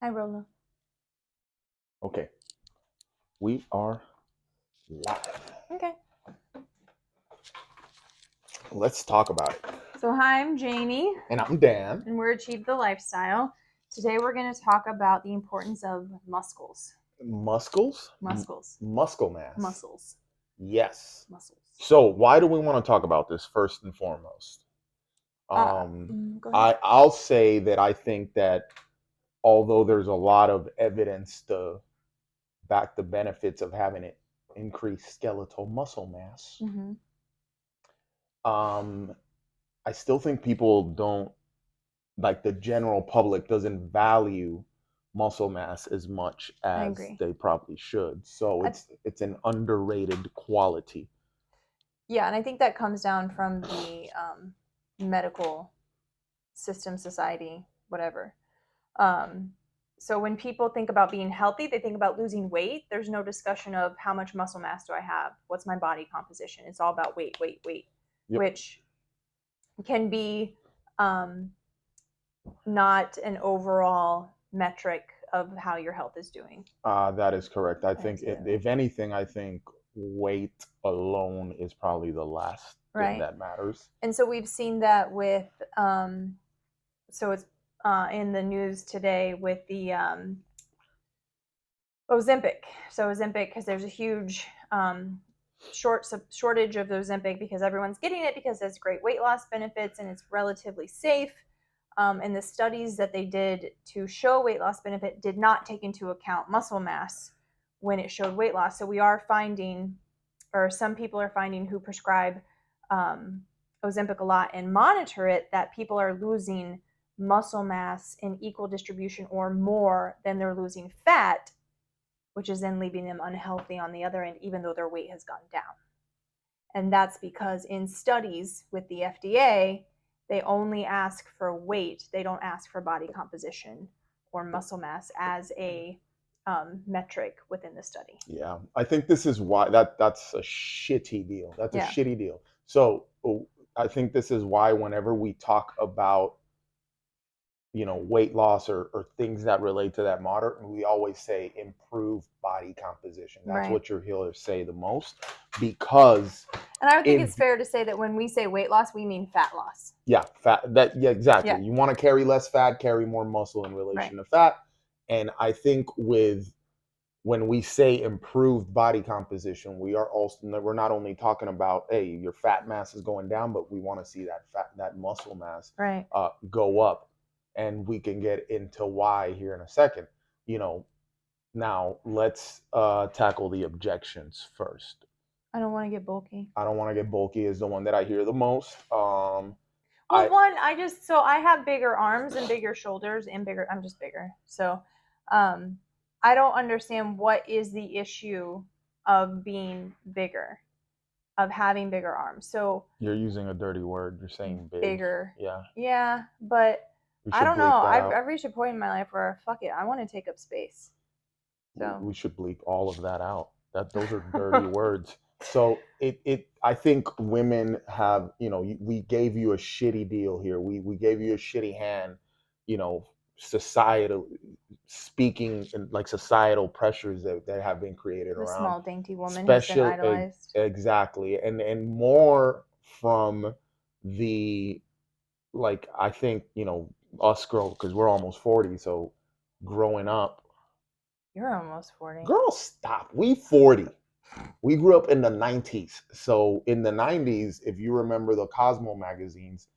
Hi, Rolo. Okay, we are live. Okay. Let's talk about it. So, hi, I'm Janie, And I'm Dan. and we're Achieve the Lifestyle. Today, we're going to talk about the importance of muscles. Muscles? Muscles. Muscle mass. Muscles. Yes. Muscles. So, why do we want to talk about this first and foremost? Go ahead. I'll say that I think that although there's a lot of evidence to back the benefits of having it increased skeletal muscle mass, Mm-hmm. um, I still think people don't, like the general public doesn't value muscle mass as much I as agree. they probably should. So I, it's an underrated quality. yeah, and I think that comes down from the medical system, society, whatever. Um, so, when people think about being healthy, they think about losing weight. There's no discussion of how much muscle mass do I have? What's my body composition? It's all about weight, weight, weight, Yep. which can be um, not an overall metric of how your health is doing. That is correct. I think Absolutely. if anything, I think weight alone is probably the last thing Right. that matters. And so we've seen that with, so it's in the news today with the Ozempic. So Ozempic, because there's a huge shortage of Ozempic because everyone's getting it because it has great weight loss benefits and it's relatively safe. And the studies that they did to show weight loss benefit did not take into account muscle mass when it showed weight loss. So we are finding, or some people are finding who prescribe um, Ozempic a lot and monitor it, that people are losing muscle mass in equal distribution or more than they're losing fat, which is then leaving them unhealthy on the other end, even though their weight has gone down. And that's because in studies with the FDA, they only ask for weight. They don't ask for body composition or muscle mass as a metric within the study. Yeah, I think this is why that's a shitty deal. That's a Yeah. shitty deal. So I think this is why whenever we talk about weight loss or things that relate to that modern, we always say improve body composition. That's Right. what you'll hear us say the most, because And I would think in it's fair to say that when we say weight loss, we mean fat loss. yeah, exactly. Yeah. You want to carry less fat, carry more muscle in Right. relation to fat. And I think with when we say improved body composition, we're not only talking about, hey, your fat mass is going down, but we want to see that muscle mass Right. go up, and we can get into why here in a second. You know, Now let's tackle the objections first. I don't want to get bulky. I don't want to get bulky is the one that I hear the most. Well, I one, I have bigger arms and bigger shoulders and bigger, I'm just bigger. So, um, I don't understand what is the issue of being bigger, of having bigger arms. So, You're using a dirty word. You're saying big. bigger. Yeah, Yeah, but we I should don't know. bleep that I've out. reached a point in my life where fuck it, I want to take up space. So, We should bleep all of that out. Those are dirty words. So I think women have, we gave you a shitty deal here. We gave you a shitty hand, societal speaking, and like societal pressures that have been created the around small dainty woman has been special idolized. exactly, and more from the, like, I think, us girls, because we're almost 40, so growing up. You're almost 40. Girl, stop. We 40. We grew up in the 90s. So in the 90s, if you remember the Cosmo magazines,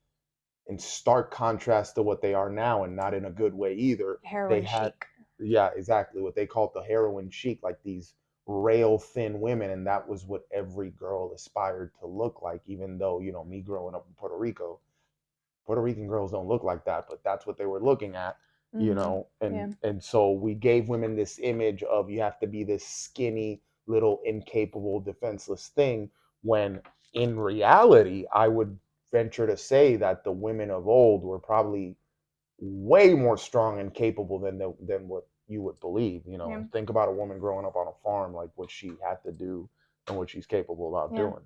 in stark contrast to what they are now, and not in a good way either, they Heroin had, chic. yeah, exactly, what they called the heroin chic, like these rail thin women. And that was what every girl aspired to look like, even though, me growing up in Puerto Rico, Puerto Rican girls don't look like that, but that's what they were looking at, Mm-hmm. Yeah. and so we gave women this image of you have to be this skinny, little, incapable, defenseless thing, when in reality, I would venture to say that the women of old were probably way more strong and capable than what you would believe. Yeah. Think about a woman growing up on a farm, like what she had to do and what she's capable about Yeah. doing.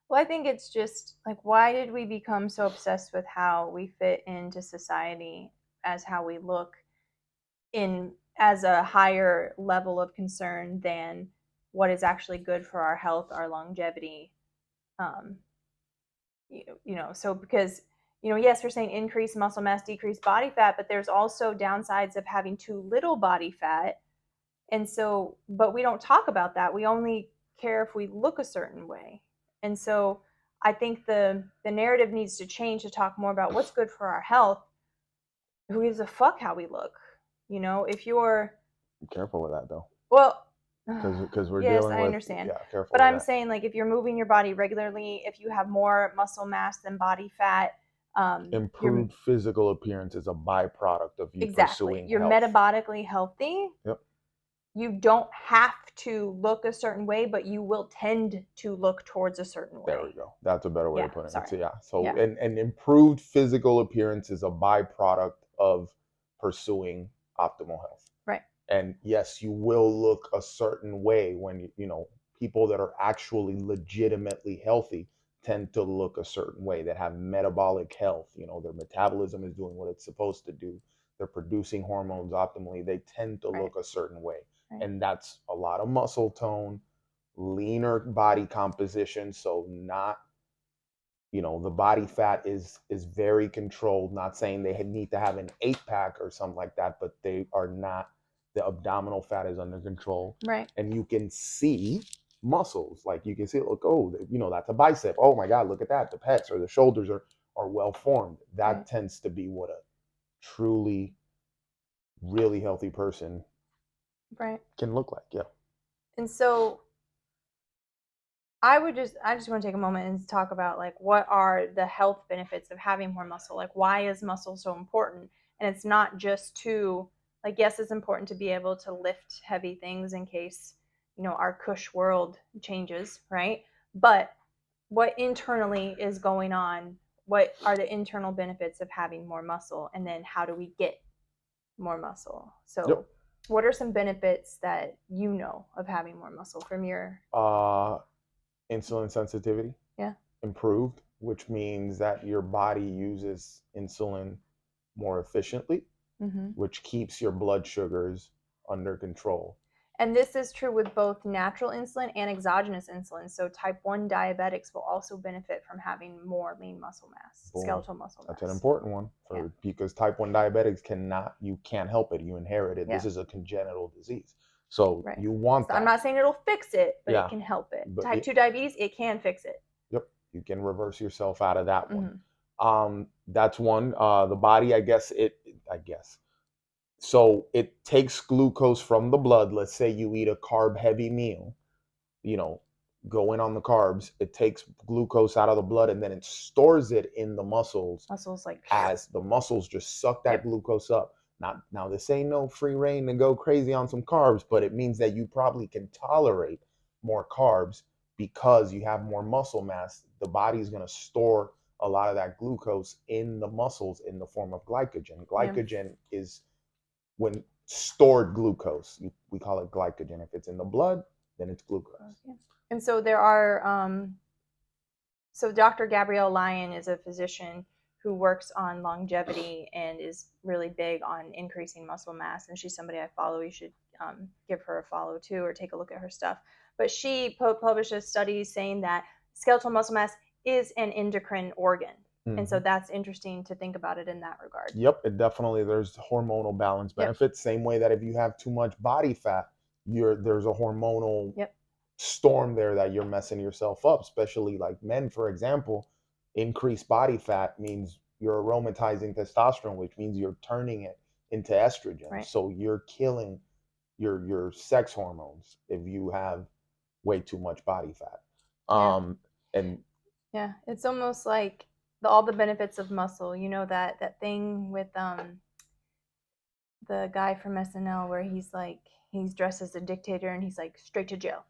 Well, I think it's just like, why did we become so obsessed with how we fit into society as how we look in as a higher level of concern than what is actually good for our health, our longevity. Um, so because yes, we're saying increase muscle mass, decrease body fat, but there's also downsides of having too little body fat. And so, but we don't talk about that. We only care if we look a certain way. And so I think the narrative needs to change to talk more about what's good for our health. Who gives a fuck how we look? If you're Be careful with that though, well, because we're yes, dealing I with, understand. yeah, careful But with I'm that. saying, like, if you're moving your body regularly, if you have more muscle mass than body fat, you're Improved physical appearance is a byproduct of you exactly, pursuing you're health. metabolically healthy. Yep. You don't have to look a certain way, but you will tend to look towards a certain There we way. go. That's a better way Yeah, of putting it. So sorry. yeah. So Yeah, an improved physical appearance is a byproduct of pursuing optimal health. right, And yes, you will look a certain way when people that are actually legitimately healthy tend to look a certain way, that have metabolic health. Their metabolism is doing what it's supposed to do. They're producing hormones optimally. They tend to right, look a certain way. right, And that's a lot of muscle tone, leaner body composition. So not, the body fat is very controlled. Not saying they need to have an 8-pack or something like that, but they are not. The abdominal fat is under control, right. and you can see muscles. Like you can see, look, oh, that's a bicep. Oh my God, look at that. The pecs or the shoulders are well formed. That Right. tends to be what a truly really healthy person Right. can look like. Yeah. And so I just want to take a moment and talk about, like, what are the health benefits of having more muscle? Like, why is muscle so important? And it's not just to, like, yes, it's important to be able to lift heavy things in case, our cush world changes, right? But what internally is going on? What are the internal benefits of having more muscle? And then how do we get more muscle? Yep. So, what are some benefits that you know of having more muscle from your, Uh, Insulin sensitivity yeah? improved, which means that your body uses insulin more efficiently, Mm-hmm. which keeps your blood sugars under control. And this is true with both natural insulin and exogenous insulin. So type 1 diabetics will also benefit from having more lean muscle mass, Boom. skeletal muscle That's an mass. important one Yeah. because type 1 diabetics you can't help it. You inherit it. This Yeah. is a congenital disease. So Right. you want So I'm that. not saying it'll fix it, but it Yeah. can help it. But Type 2 diabetes, it can fix it. yep, you can reverse yourself out of that one. Mm-hmm. That's one. The body, I guess. So it takes glucose from the blood. Let's say you eat a carb heavy meal, you know, go in on the carbs. It takes glucose out of the blood and then it stores it in the muscles Muscles, like, as the muscles just suck that yep. glucose up. Not now, this ain't no free reign to go crazy on some carbs, but it means that you probably can tolerate more carbs because you have more muscle mass. The body's going to store a lot of that glucose in the muscles in the form of glycogen. Yeah. Glycogen is when stored glucose. We call it glycogen. If it's in the blood, then it's glucose. Yeah. And so there are, so Dr. Gabrielle Lyon is a physician who works on longevity and is really big on increasing muscle mass. And she's somebody I follow. You should give her a follow too, or take a look at her stuff. But she published a study saying that skeletal muscle mass is an endocrine organ. And so Mm-hmm. that's interesting to think about it in that regard. Yep, it definitely there's hormonal balance Yep. benefits. Same way that if you have too much body fat, there's a hormonal Yep. storm there that you're messing yourself up. Especially like men, for example, increased body fat means you're aromatizing testosterone, which means you're turning it into estrogen. Right. So you're killing your sex hormones if you have way too much body fat. Yeah. And Yeah. It's almost like all the benefits of muscle. That thing with the guy from SNL where he's dressed as a dictator and he's like straight to jail,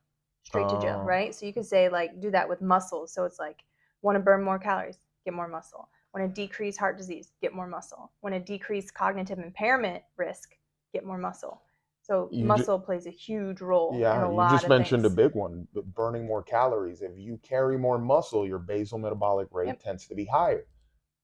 uh, right? So you could say, like, do that with muscle. So it's like, want to burn more calories, get more muscle. Want to decrease heart disease, get more muscle. Want to decrease cognitive impairment risk, get more muscle. So you just muscle plays a huge role in Yeah, a you lot just of mentioned a things. big one, burning more calories. If you carry more muscle, your basal metabolic rate Yep. tends to be higher.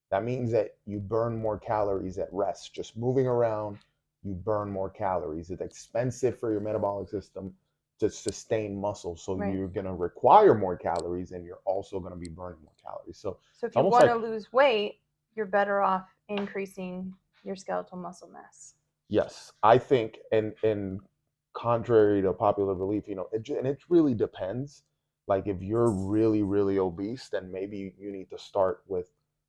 That means that you burn more calories at rest, just moving around. you burn more calories. It's expensive for your metabolic system to sustain muscle, so Right. you're going to require more calories, and you're also going to be burning more calories. So So if it's you almost want to like, lose weight, you're better off increasing your skeletal muscle mass. yes, I think, and contrary to popular belief, and it really depends. Like if you're really, really obese, then maybe you need to start with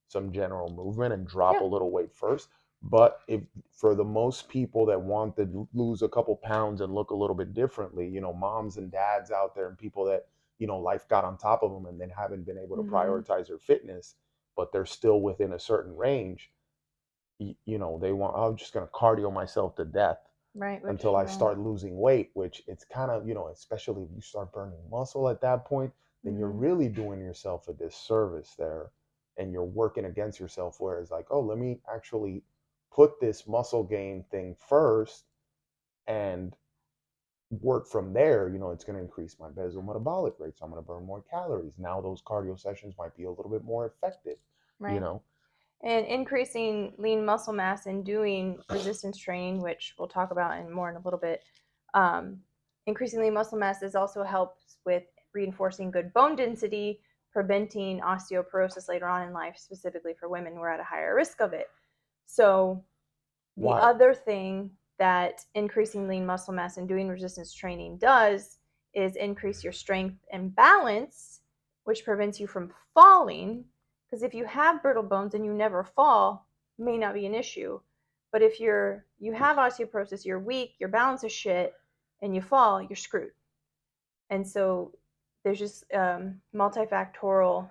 some general movement and drop a Yeah. little weight first. But if for the most people that want to lose a couple pounds and look a little bit differently, moms and dads out there and people that, life got on top of them and then haven't been able to Mm-hmm. prioritize their fitness, but they're still within a certain range, they want, I'm just going to cardio myself to death Right, which until you I know. start losing weight, which it's kind of, especially if you start burning muscle at that point, then you're Mm-hmm. really doing yourself a disservice there, and you're working against yourself. Whereas, like, oh, let me actually put this muscle gain thing first and work from there. It's going to increase my basal metabolic rate. So I'm going to burn more calories. Now those cardio sessions might be a little bit more effective, you Right. know? And increasing lean muscle mass and doing resistance training, which we'll talk about in a little bit. Um, Increasing lean muscle mass is also helps with reinforcing good bone density, preventing osteoporosis later on in life, specifically for women who are at a higher risk of it. So the Why? other thing that increasing lean muscle mass and doing resistance training does is increase your strength and balance, which prevents you from falling. Because if you have brittle bones and you never fall, it may not be an issue. But if you have osteoporosis, you're weak, your balance is shit, and you fall, you're screwed. And so there's just multifactorial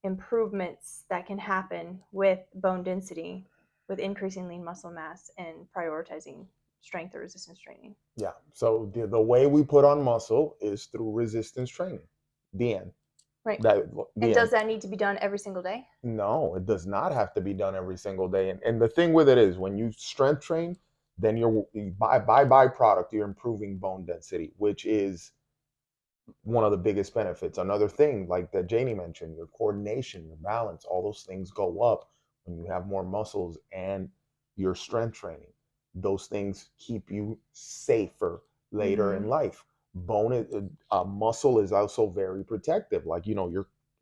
improvements that can happen with bone density, with increasing lean muscle mass and prioritizing strength or resistance training. Yeah. So the way we put on muscle is through resistance training. The end. Right. That And the does end. that need to be done every single day? No, it does not have to be done every single day. And the thing with it is, when you strength train, then by byproduct, you're improving bone density, which is one of the biggest benefits. Another thing, like that Janie mentioned, your coordination, your balance, all those things go up when you have more muscles and your strength training. Those things keep you safer later Mm-hmm. in life. Muscle is also very protective. Like,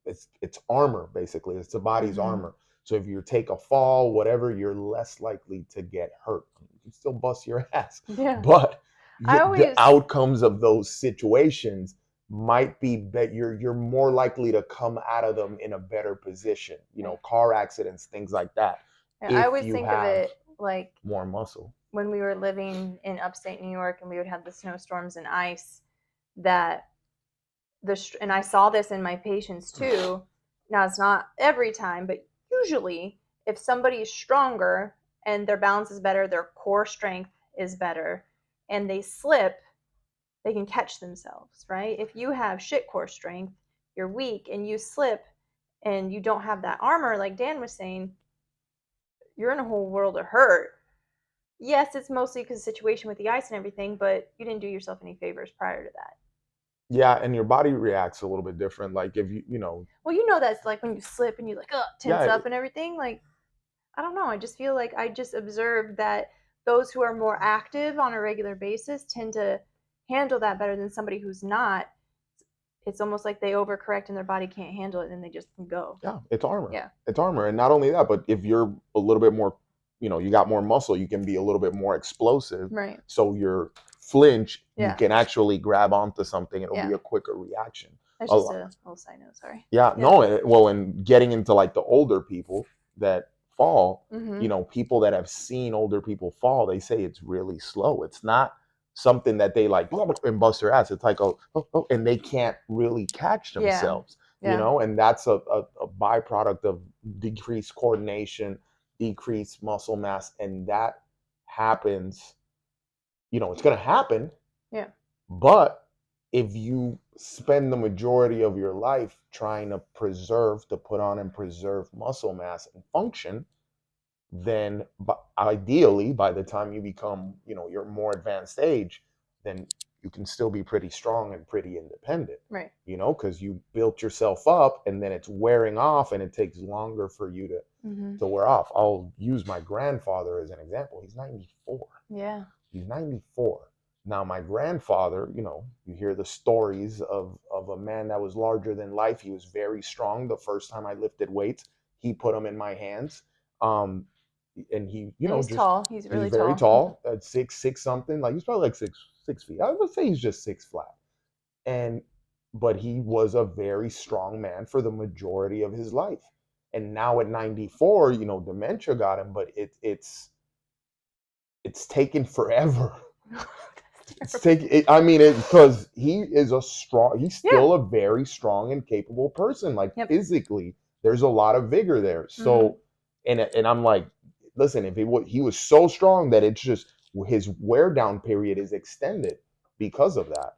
it's armor basically. It's the body's Mm-hmm. armor. So if you take a fall, whatever, you're less likely to get hurt. You can still bust your ass, Yeah. but I the always, outcomes of those situations might be that you're more likely to come out of them in a better position. right. Car accidents, things like that, I if always you think of have it like more muscle. when we were living in upstate New York and we would have the snowstorms and ice that and I saw this in my patients too. Now it's not every time, but usually if somebody is stronger and their balance is better, their core strength is better, and they slip, they can catch themselves, right? If you have shit core strength, you're weak and you slip and you don't have that armor, like Dan was saying, you're in a whole world of hurt. Yes, it's mostly because of the situation with the ice and everything, but you didn't do yourself any favors prior to that. Yeah, and your body reacts a little bit different. Like if Well, that's like when you slip and you like tense yeah, up and everything. Like I don't know. I just feel like I just observed that those who are more active on a regular basis tend to handle that better than somebody who's not. It's almost like they overcorrect and their body can't handle it and they just go. yeah, it's armor. Yeah. It's armor. And not only that, but if you're a little bit more, you got more muscle, you can be a little bit more explosive. Right. So your flinch, you Yeah. can actually grab onto something. It'll be Yeah. a quicker reaction. That's A just lot. a little side note. Sorry. Yeah, Yeah. no, well, and getting into like the older people that fall, Mm-hmm. people that have seen older people fall, they say it's really slow. It's not something that they like and bust their ass. It's like, oh, oh, oh, and they can't really catch Yeah. themselves, Yeah. and that's a byproduct of decreased coordination, decreased muscle mass, and that happens, it's going to happen, Yeah. but if you spend the majority of your life trying to put on and preserve muscle mass and function, then ideally, by the time you become, your more advanced age, then you can still be pretty strong and pretty independent, Right. because you built yourself up and then it's wearing off and it takes longer for you to Mm-hmm. So we're off. I'll use my grandfather as an example. He's 94. Yeah. He's 94. Now, my grandfather, you hear the stories of a man that was larger than life. He was very strong. The first time I lifted weights, he put them in my hands. Um, and he, And he's just tall. He's he's really very tall. tall, at 6'6" something. Like he's probably like six feet. I would say he's just six flat. And but he was a very strong man for the majority of his life. And now at 94, dementia got him, but it's taken forever. It's taking it, I mean it because he's Yeah. still a very strong and capable person. Like Yep. physically, there's a lot of vigor there. Mm-hmm. So and I'm like, listen, if he was so strong that it's just his wear down period is extended because of that.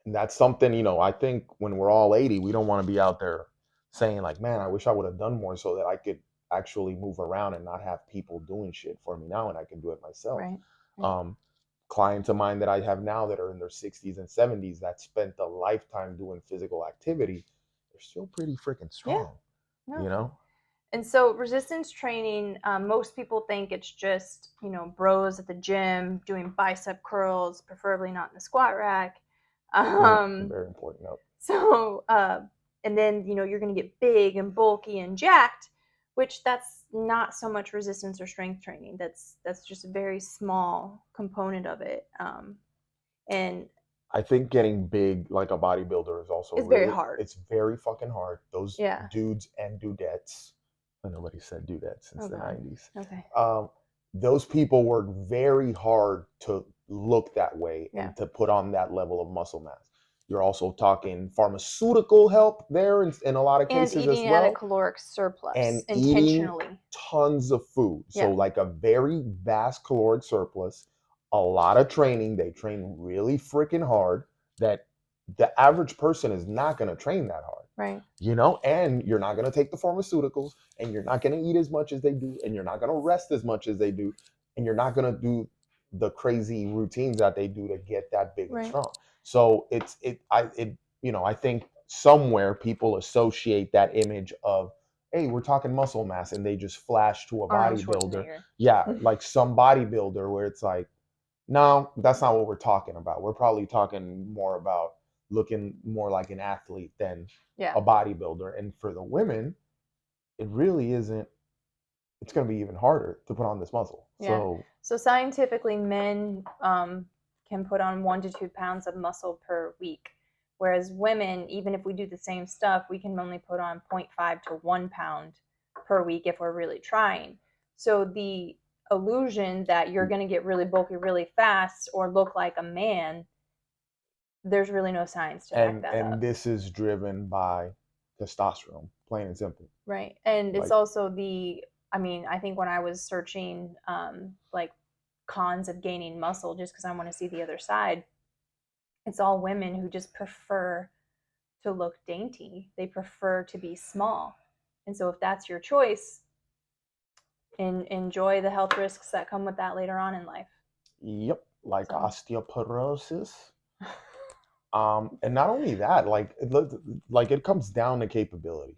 And that's something, I think when we're all 80, we don't want to be out there saying like, man, I wish I would have done more so that I could actually move around and not have people doing shit for me now and I can do it myself. Right. Right. Um, Clients of mine that I have now that are in their 60s and 70s that spent a lifetime doing physical activity, they're still pretty freaking Yeah. strong, No. you know? And so resistance training, most people think it's just, bros at the gym doing bicep curls, preferably not in the squat rack. Um, Very important. Note. so, and then, you're going to get big and bulky and jacked, which that's not so much resistance or strength training. That's just a very small component of it. And I think getting big like a bodybuilder is also it's very really, hard. it's very fucking hard. Those Yeah. dudes and dudettes, nobody said dudette since Oh the God. 90s. Okay. Those people work very hard to look that way Yeah. and to put on that level of muscle mass. You're also talking pharmaceutical help there in a lot of And cases as eating at a well, caloric and surplus eating intentionally. tons of food. So, Yeah. like a very vast caloric surplus, a lot of training. They train really freaking hard that the average person is not going to train that hard, Right. and you're not going to take the pharmaceuticals, and you're not going to eat as much as they do, and you're not going to rest as much as they do, and you're not going to do the crazy routines that they do to get that big and Right. strong. So I think somewhere people associate that image of, hey, we're talking muscle mass, and they just flash to a Arnold bodybuilder. Schwarzenegger. Yeah, like some bodybuilder where it's like, no, that's not what we're talking about. We're probably talking more about looking more like an athlete than Yeah. a bodybuilder. And for the women, it really isn't. It's going to be even harder to put on this muscle. Yeah. So So scientifically, men can put on 1 to 2 pounds of muscle per week, whereas women, even if we do the same stuff, we can only put on 0.5 to 1 pound per week if we're really trying. So the illusion that you're going to get really bulky really fast or look like a man, there's really no science to back that and up. this is driven by testosterone, plain and simple. Right. And it's Like, also I think when I was searching like cons of gaining muscle just because I want to see the other side, it's all women who just prefer to look dainty. They prefer to be small. And so if that's your choice, enjoy the health risks that come with that later on in life. yep, like So, osteoporosis. And not only that, like it comes down to capability.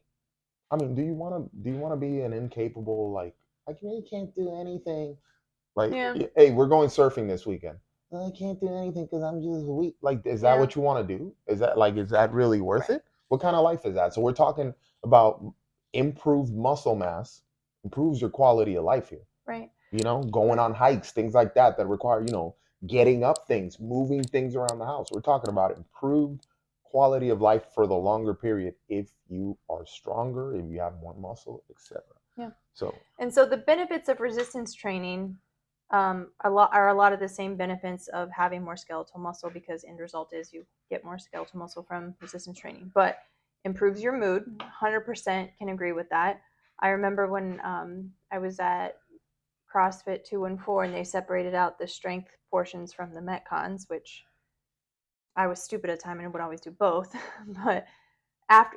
I mean, do you want to be an incapable, like I really can't do anything? Like, yeah. hey, we're going surfing this weekend. I can't do anything because I'm just weak. Like, is that Yeah. what you want to do? Is that really worth Right. it? What kind of life is that? So we're talking about improved muscle mass, improves your quality of life here. Right. Going on hikes, things like that require, getting up things, moving things around the house. We're talking about improved quality of life for the longer period if you are stronger, if you have more muscle, etc. Yeah. So, And so the benefits of resistance training a lot of the same benefits of having more skeletal muscle because end result is you get more skeletal muscle from resistance training, but improves your mood. 100% can agree with that. I remember when I was at CrossFit 214 and they separated out the strength portions from the metcons, which I was stupid at the time and would always do both. But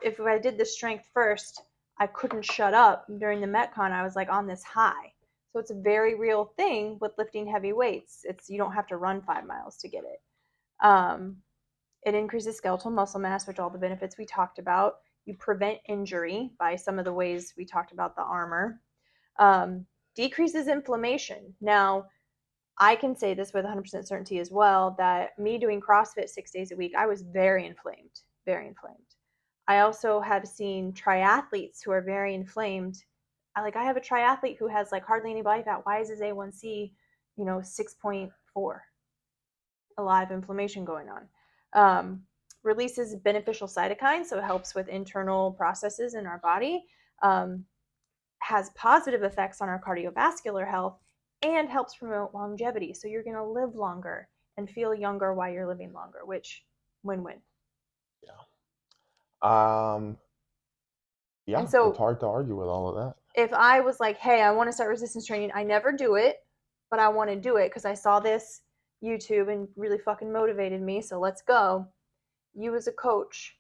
if I did the strength first, I couldn't shut up during the metcon. I was like on this high. So it's a very real thing with lifting heavy weights. You don't have to run 5 miles to get it. It increases skeletal muscle mass, which all the benefits we talked about. You prevent injury by some of the ways we talked about the armor. Decreases inflammation. Now, I can say this with 100% certainty as well, that me doing CrossFit 6 days a week, I was very inflamed, very inflamed. I also have seen triathletes who are very inflamed. I have a triathlete who has like hardly any body fat. Why is his A1C, 6.4? A lot of inflammation going on. Releases beneficial cytokines, so it helps with internal processes in our body. Has positive effects on our cardiovascular health and helps promote longevity. So you're going to live longer and feel younger while you're living longer, which win-win. Yeah. And Yeah, it's so hard to argue with all of that. if I was like, hey, I want to start resistance training, I never do it, but I want to do it because I saw this YouTube and really fucking motivated me. So let's go. You as a coach,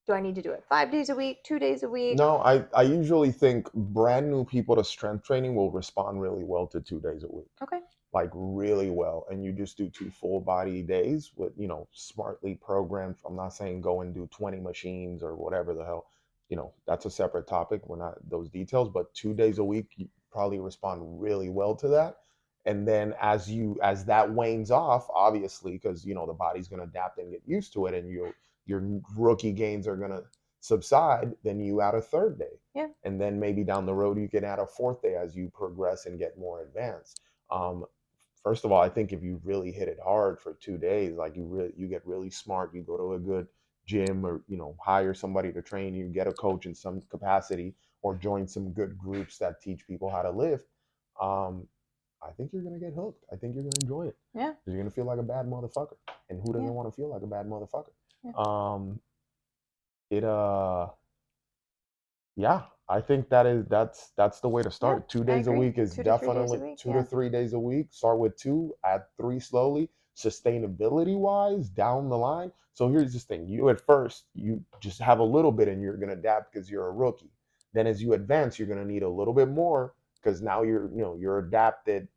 do I need to do it 5 days a week, 2 days a week? No, I usually think brand new people to strength training will respond really well to 2 days a week. Okay. Like really well. And you just do 2 full body days with, smartly programmed. I'm not saying go and do 20 machines or whatever the hell. That's a separate topic. We're not those details, but 2 days a week, you probably respond really well to that. And then as that wanes off, obviously, because the body's gonna adapt and get used to it, and your rookie gains are gonna subside, then you add a third day. Yeah. And then maybe down the road you can add a fourth day as you progress and get more advanced. First of all, I think if you really hit it hard for 2 days, like you get really smart, you go to a good gym, or hire somebody to train you, get a coach in some capacity, or join some good groups that teach people how to lift. I think you're gonna get hooked. I think you're gonna enjoy it. Yeah. You're gonna feel like a bad motherfucker, and who doesn't Yeah. want to feel like a bad motherfucker? Yeah. It Yeah, I think that's the way to Yeah, start. Two I days a agree. week is 2 to 3 days a definitely week. 2 to 3 days a week. Start with two, add three slowly. Sustainability wise, down the line. So here's this thing: you at first you just have a little bit, and you're gonna adapt because you're a rookie. Then as you advance, you're gonna need a little bit more because now you're adapted,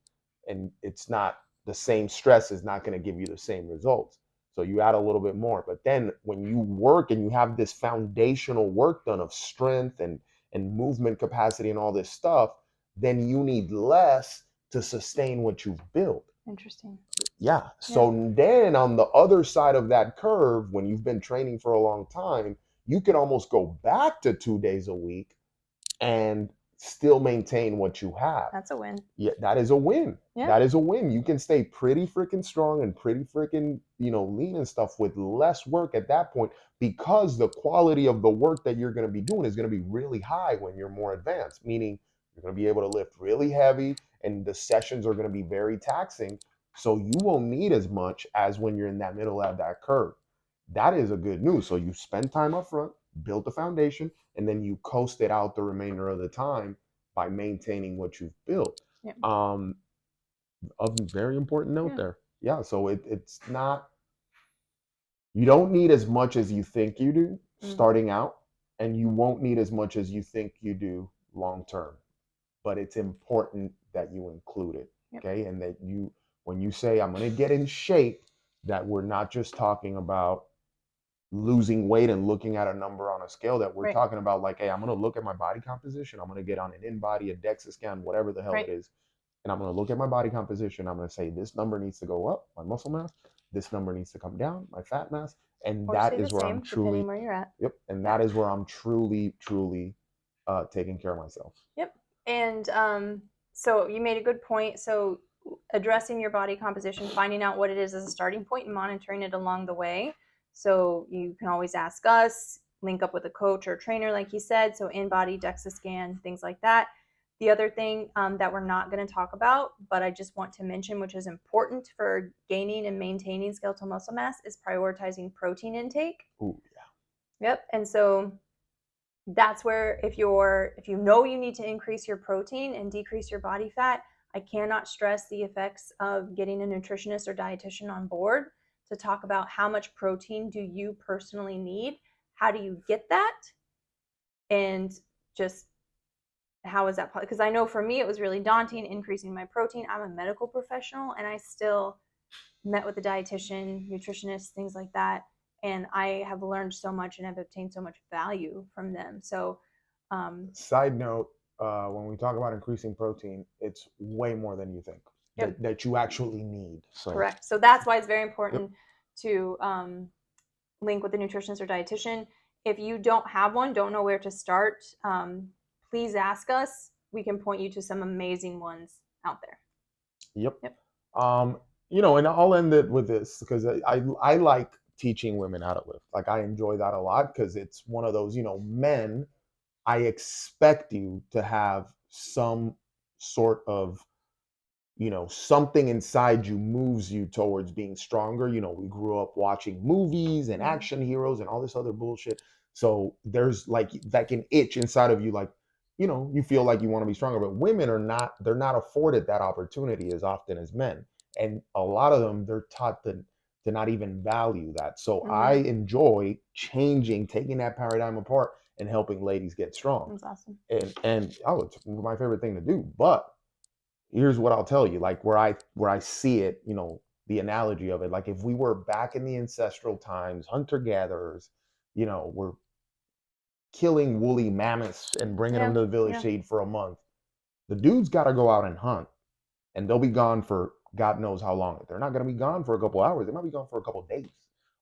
and it's not the same stress is not going to give you the same results. So you add a little bit more. But then when you work and you have this foundational work done of strength and movement capacity and all this stuff, then you need less to sustain what you've built. Interesting. Yeah. So then on the other side of that curve, when you've been training for a long time, you can almost go back to 2 days a week and still maintain what you have. That's a win. Yeah, that is a win. Yeah. That is a win. You can stay pretty freaking strong and pretty freaking, lean and stuff with less work at that point, because the quality of the work that you're going to be doing is going to be really high when you're more advanced, meaning you're going to be able to lift really heavy, and the sessions are going to be very taxing. So you won't need as much as when you're in that middle of that curve. That is a good news. So you spend time up front, build the foundation, and then you coast it out the remainder of the time by maintaining what you've built. Yeah. A very important note there. Yeah, so it's not, you don't need as much as you think you do starting out, and you won't need as much as you think you do long term. But it's important that you include it, okay? And that when you say I'm going to get in shape, that we're not just talking about losing weight and looking at a number on a scale, that we're talking about like, hey, I'm going to look at my body composition, I'm going to get on an in-body, a DEXA scan, whatever the hell it is, and I'm going to look at my body composition. I'm going to say this number needs to go up, my muscle mass, this number needs to come down, my fat mass, and that is where I'm truly, where you're at. Yep, and that is where I'm truly taking care of myself. Yep. And so you made a good point. So addressing your body composition, finding out what it is as a starting point, and monitoring it along the way. So you can always ask us, link up with a coach or trainer, like you said. So in-body DEXA scan, things like that. The other thing that we're not going to talk about, but I just want to mention, which is important for gaining and maintaining skeletal muscle mass, is prioritizing protein intake. Ooh, yeah. Yep. And so that's where if you know you need to increase your protein and decrease your body fat, I cannot stress the effects of getting a nutritionist or dietitian on board to talk about how much protein do you personally need, how do you get that, and just how is that possible? Because I know for me it was really daunting increasing my protein. I'm a medical professional, and I still met with a dietitian, nutritionist, things like that, and I have learned so much and have obtained so much value from them. So, Side note, when we talk about increasing protein, it's way more than you think yep, that you actually need. So, correct. So that's why it's very yep, important to link with a nutritionist or dietitian. If you don't have one, don't know where to start, please ask us. We can point you to some amazing ones out there. yep. Yep. Um, you know, and I'll end it with this because I like teaching women how to live. Like I enjoy that a lot because it's one of those, you know, men, I expect you to have some sort of, you know, something inside you moves you towards being stronger. You know, we grew up watching movies and Mm-hmm. action heroes and all this other bullshit. So there's like that can itch inside of you, like, you know, you feel like you want to be stronger. But women are not, they're not afforded that opportunity as often as men. And a lot of them, they're taught to not even value that. So I Mm-hmm. enjoy changing, taking that paradigm apart and helping ladies get strong. That's awesome. And oh, it's my favorite thing to do. But here's what I'll tell you, like where I see it, you know, the analogy of it, like if we were back in the ancestral times, hunter gatherers, you know, we're killing woolly mammoths and bringing them Yeah. to the village Yeah. to eat for a month. The dudes got to go out and hunt, and they'll be gone for God knows how long. They're not going to be gone for a couple hours. They might be gone for a couple days,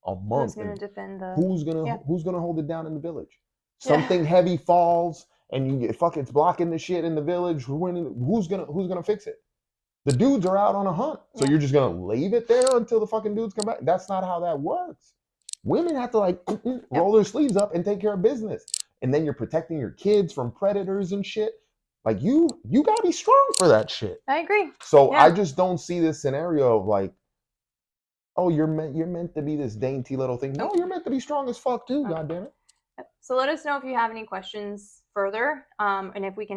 a Who's month, gonna and defend the? who's gonna Yeah. who's gonna hold it down in the village? Yeah. Something heavy falls, and you get fuck it's blocking the shit in the village. Who's gonna fix it? The dudes are out on a hunt. So Yeah. you're just gonna leave it there until the fucking dudes come back? That's not how that works. Women have to like Yep. roll their sleeves up and take care of business. And then you're protecting your kids from predators and shit. Like you gotta be strong for that shit. I agree. So I Yeah. just don't see this scenario of like, oh, you're meant to be this dainty little thing. No, Oh, you're meant to be strong as fuck too, okay. goddamn it. Yep. So let us know if you have any questions further, and if we can